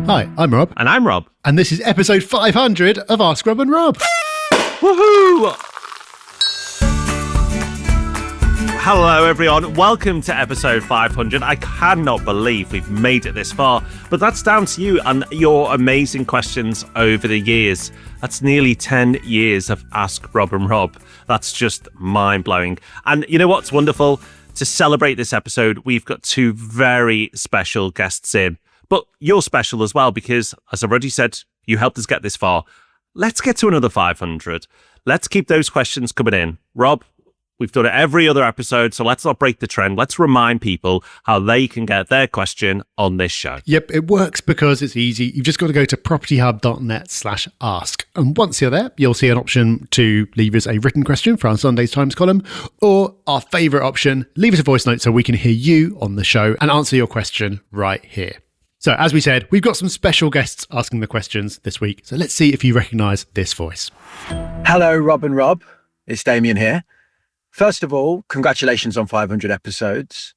Hi, I'm Rob. And I'm Rob. And this is episode 500 of Ask Rob and Rob. Woohoo! Hello, everyone. Welcome to episode 500. I cannot believe we've made it this far, but that's down to you and your amazing questions over the years. That's nearly 10 years of Ask Rob and Rob. That's just mind-blowing. And you know what's wonderful? To celebrate this episode, we've got two very special guests in. But you're special as well because, as I've already said, you helped us get this far. Let's get to another 500. Let's keep those questions coming in. Rob, we've done it every other episode, so let's not break the trend. Let's remind people how they can get their question on this show. Yep, it works because it's easy. You've just got to go to propertyhub.net/ask. And once you're there, you'll see an option to leave us a written question for our Sunday's Times column, or our favourite option, leave us a voice note so we can hear you on the show and answer your question right here. So as we said, we've got some special guests asking the questions this week. So let's see if you recognise this voice. Hello, Rob and Rob. It's Damien here. First of all, congratulations on 500 episodes.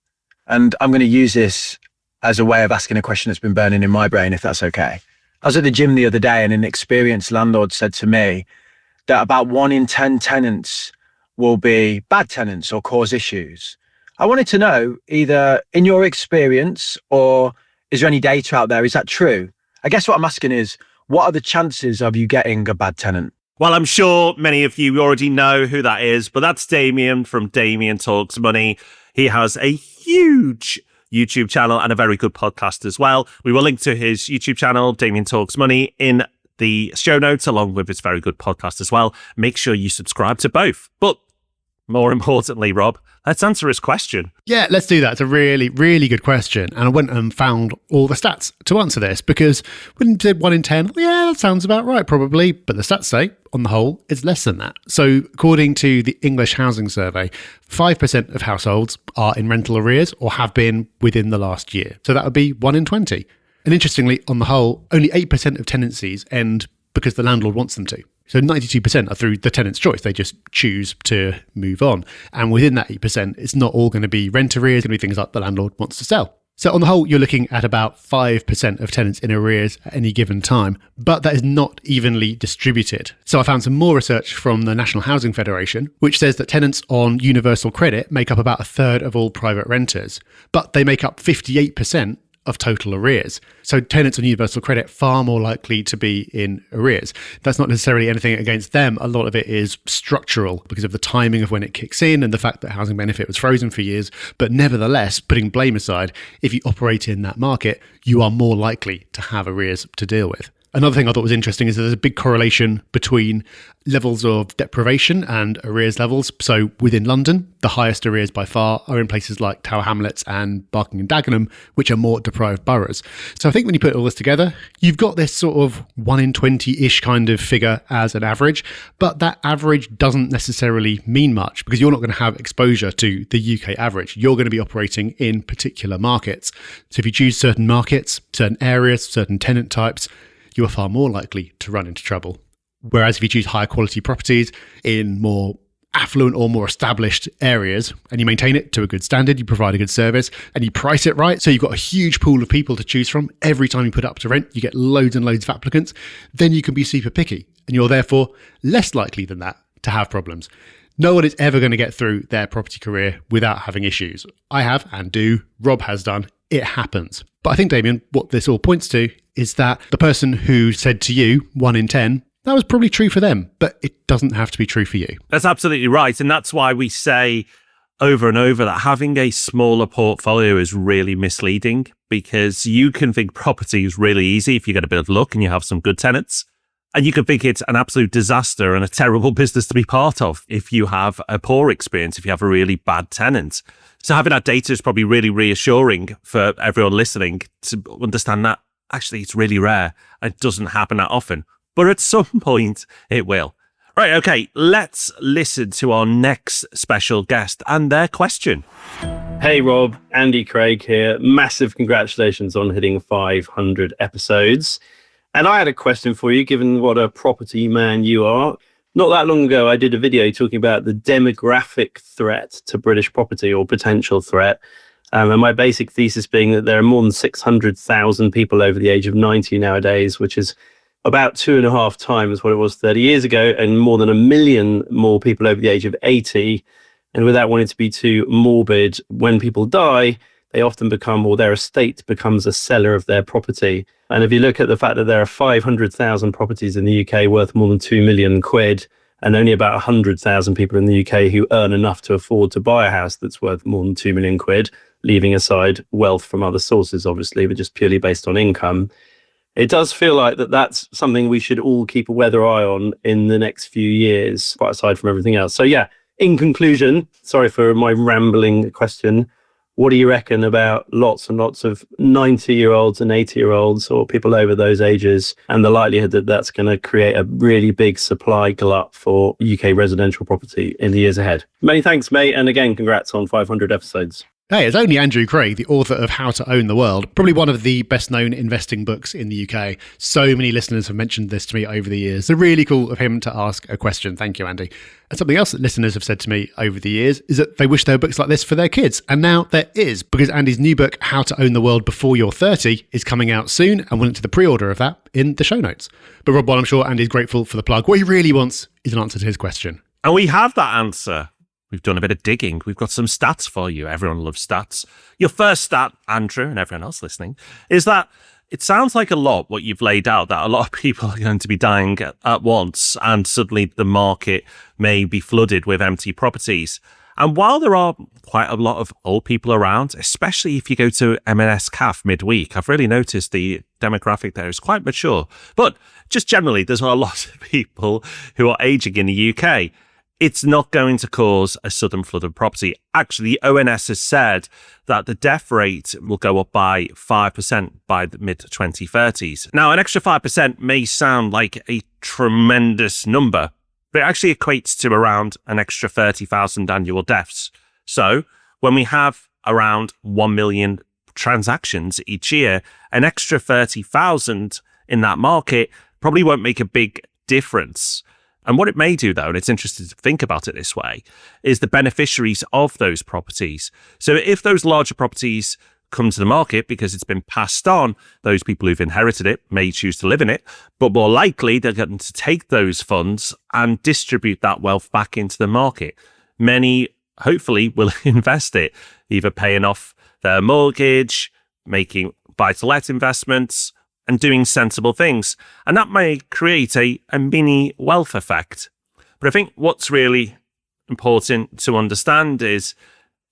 And I'm going to use this as a way of asking a question that's been burning in my brain, if that's okay. I was at the gym the other day and an experienced landlord said to me that about 1 in 10 tenants will be bad tenants or cause issues. I wanted to know, either in your experience or is there any data out there? Is that true? I guess what I'm asking is, what are the chances of you getting a bad tenant? Well, I'm sure many of you already know who that is, but that's Damien from Damien Talks Money. He has a huge YouTube channel and a very good podcast as well. We will link to his YouTube channel, Damien Talks Money, in the show notes, along with his very good podcast as well. Make sure you subscribe to both. But more importantly, Rob, let's answer his question. Yeah, let's do that. It's a really, really good question. And I went and found all the stats to answer this because when you did 1 in 10, yeah, that sounds about right, probably. But the stats say, on the whole, it's less than that. So according to the English Housing Survey, 5% of households are in rental arrears or have been within the last year. So that would be 1 in 20. And interestingly, on the whole, only 8% of tenancies end because the landlord wants them to. So 92% are through the tenant's choice. They just choose to move on. And within that 8%, it's not all going to be rent arrears. It's going to be things like the landlord wants to sell. So on the whole, you're looking at about 5% of tenants in arrears at any given time, but that is not evenly distributed. So I found some more research from the National Housing Federation, which says that tenants on universal credit make up about a third of all private renters, but they make up 58% of total arrears. So tenants on universal credit far more likely to be in arrears. That's not necessarily anything against them. A lot of it is structural because of the timing of when it kicks in and the fact that housing benefit was frozen for years. But nevertheless, putting blame aside, if you operate in that market, you are more likely to have arrears to deal with. Another thing I thought was interesting is that there's a big correlation between levels of deprivation and arrears levels. So within London, the highest arrears by far are in places like Tower Hamlets and Barking and Dagenham, which are more deprived boroughs. So I think when you put all this together, you've got this sort of 1 in 20-ish kind of figure as an average, but that average doesn't necessarily mean much because you're not going to have exposure to the UK average. You're going to be operating in particular markets. So if you choose certain markets, certain areas, certain tenant types, you are far more likely to run into trouble. Whereas if you choose higher quality properties in more affluent or more established areas and you maintain it to a good standard, you provide a good service and you price it right, so you've got a huge pool of people to choose from. Every time you put it up to rent, you get loads and loads of applicants. Then you can be super picky and you're therefore less likely than that to have problems. No one is ever going to get through their property career without having issues. I have and do. Rob has done. It happens. But I think, Damien, what this all points to is that the person who said to you 1 in 10, that was probably true for them, but it doesn't have to be true for you. That's absolutely right. And that's why we say over and over that having a smaller portfolio is really misleading because you can think property is really easy if you get a bit of luck and you have some good tenants. And you can think it's an absolute disaster and a terrible business to be part of if you have a poor experience, if you have a really bad tenant. So having that data is probably really reassuring for everyone listening to understand that actually it's really rare. It doesn't happen that often, but at some point it will. Right, okay, let's listen to our next special guest and their question. Hey Rob, Andy Craig here. Massive congratulations on hitting 500 episodes. And I had a question for you, given what a property man you are. Not that long ago, I did a video talking about the demographic threat to British property or potential threat. And my basic thesis being that there are more than 600,000 people over the age of 90 nowadays, which is about 2.5 times what it was 30 years ago, and more than 1 million more people over the age of 80. And without wanting to be too morbid, when people die, they often become, or their estate becomes, a seller of their property. And if you look at the fact that there are 500,000 properties in the UK worth more than 2 million quid, and only about 100,000 people in the UK who earn enough to afford to buy a house that's worth more than 2 million quid, leaving aside wealth from other sources, obviously, but just purely based on income, it does feel like that's something we should all keep a weather eye on in the next few years, quite aside from everything else. So yeah, in conclusion, sorry for my rambling question, what do you reckon about lots and lots of 90-year-olds and 80-year-olds or people over those ages, and the likelihood that that's going to create a really big supply glut for UK residential property in the years ahead? Many thanks, mate. And again, congrats on 500 episodes. Hey, it's only Andrew Craig, the author of How to Own the World, probably one of the best-known investing books in the UK. So many listeners have mentioned this to me over the years. So really cool of him to ask a question. Thank you, Andy. And something else that listeners have said to me over the years is that they wish there were books like this for their kids. And now there is, because Andy's new book, How to Own the World Before You're 30, is coming out soon, and we'll link to the pre-order of that in the show notes. But Rob, while I'm sure Andy's grateful for the plug, what he really wants is an answer to his question. And we have that answer. We've done a bit of digging. We've got some stats for you. Everyone loves stats. Your first stat, Andrew, and everyone else listening, is that it sounds like a lot what you've laid out, that a lot of people are going to be dying at once, and suddenly the market may be flooded with empty properties. And while there are quite a lot of old people around, especially if you go to ASK500 midweek, I've really noticed the demographic there is quite mature. But just generally, there's a lot of people who are aging in the UK. It's not going to cause a sudden flood of property. Actually, the ONS has said that the death rate will go up by 5% by the mid-2030s. Now, an extra 5% may sound like a tremendous number, but it actually equates to around an extra 30,000 annual deaths. So when we have around 1 million transactions each year, an extra 30,000 in that market probably won't make a big difference. And what it may do, though, and it's interesting to think about it this way, is the beneficiaries of those properties. So if those larger properties come to the market because it's been passed on, those people who've inherited it may choose to live in it, but more likely they're going to take those funds and distribute that wealth back into the market. Many, hopefully, will invest it, either paying off their mortgage, making buy-to-let investments, and doing sensible things. And that may create a mini wealth effect. But I think what's really important to understand is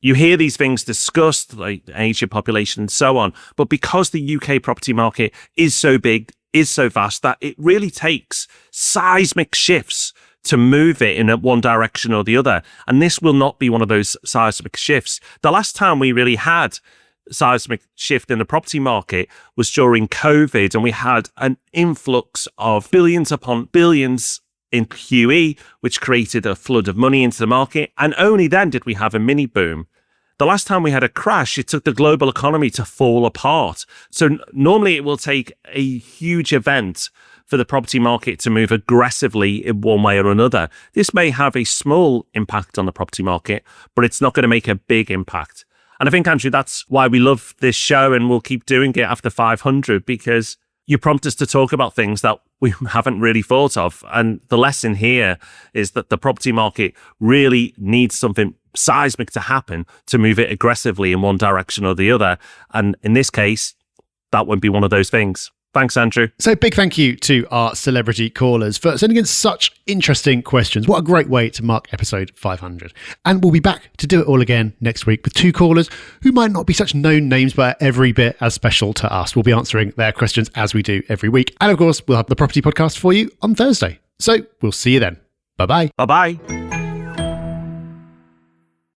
you hear these things discussed, like Asian population and so on, but because the UK property market is so big, is so vast, that it really takes seismic shifts to move it in one direction or the other. And this will not be one of those seismic shifts. The last time we really had seismic shift in the property market was during COVID, and we had an influx of billions upon billions in QE, which created a flood of money into the market. And only then did we have a mini boom. The last time we had a crash, it took the global economy to fall apart. So normally it will take a huge event for the property market to move aggressively in one way or another. This may have a small impact on the property market, but it's not going to make a big impact. And I think, Andrew, that's why we love this show, and we'll keep doing it after 500, because you prompt us to talk about things that we haven't really thought of. And the lesson here is that the property market really needs something seismic to happen to move it aggressively in one direction or the other. And in this case, that won't be one of those things. Thanks, Andrew. So big thank you to our celebrity callers for sending in such interesting questions. What a great way to mark episode 500. And we'll be back to do it all again next week with two callers who might not be such known names, but are every bit as special to us. We'll be answering their questions as we do every week. And of course, we'll have the property podcast for you on Thursday. So we'll see you then. Bye-bye. Bye-bye.